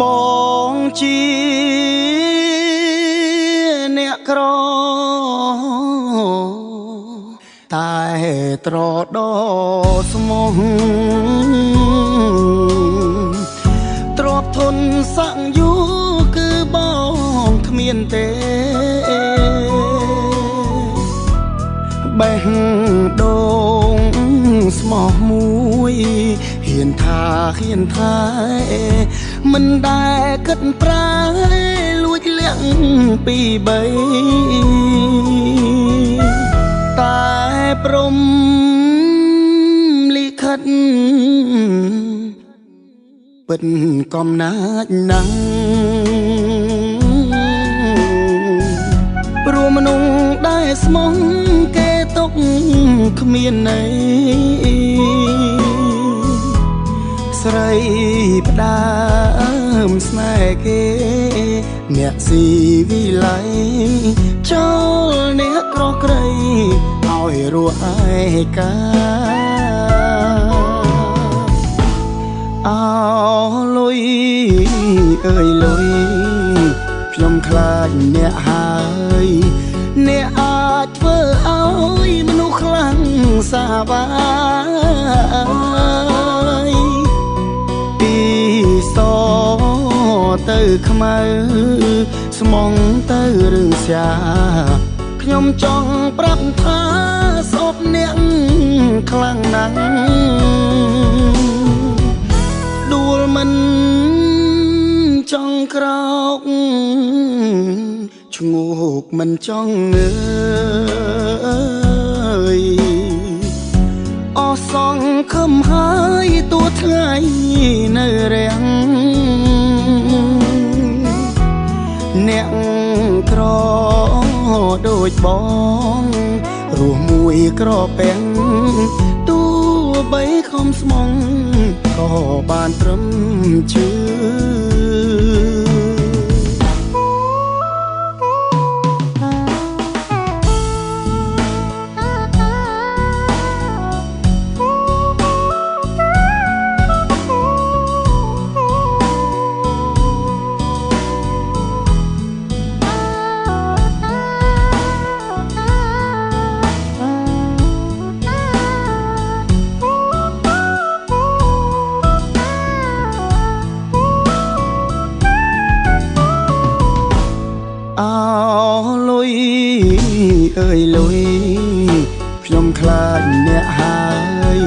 បងជាអ្នកក្រតែត្រដោស្មោះទ្របធនសាក់យូគឺបងគ្មានទេបេះដូងស្មោះមួយហ៊ានថាមិនដែលគិតប្រាលួចលាក់ពីបីតែព្រមលិខិតពិតកំណាចណាស់ព្រោះមនុស្សដែលស្មោះគេຕົកគ្មានន័យស្រីផ្ដើមស្នេហ៍គេអ្នកស៊ីវិល័យចូលអ្នកក្រក្រៃឲ្យរស់ឯកាអោលុយអើយលុយខ្ញុំខ្លាចអ្នកហើយអ្នកអាចធ្វើឲ្យមនុស្សខ្លាំងសាវាយពីសទៅខ្មៅស្មងទៅរឿងសាខ្ញុំចង់ប្រាប់ថាស្អប់អ្នកខ្លាំងណាស់ដួលមិនចង់ក្រោកឈ្ងោកមិនចង់ងើយអស់សងខំហើយទួថ្ងៃនៅរាំងអ្នកក្រដូចបងរស់មួយក្រពេងទោះបីខំស្មងក៏បានត្រឹមជឿអោលុយអើយលុយខ្ញុំខ្លាចអ្នកហើយ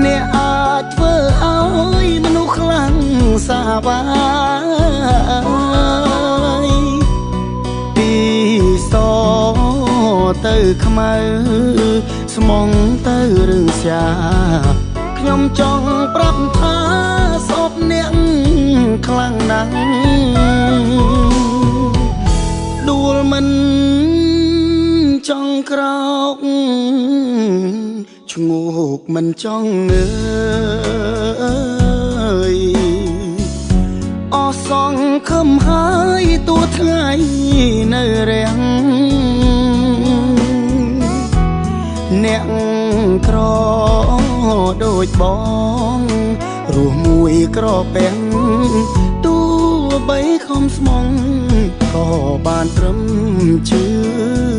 អ្នកអាចធ្វើឲ្យមនុស្សខ្លាំងសាវាយពីសទៅខ្មៅស្មងទៅរឿងសាខ្ញុំចង់ប្រាប់ថាស្អប់អ្នកខ្លាំងណាស់ដួលមិនចង់ក្រោកឈ្ងោកមិនចង់ងើយអស់សងខំហើយទួថ្ងៃនៅរាំងអ្នកក្រដូចបងរស់មួយក្រពេងទោះបីខំស្មងក៏បានត្រឹមជឿ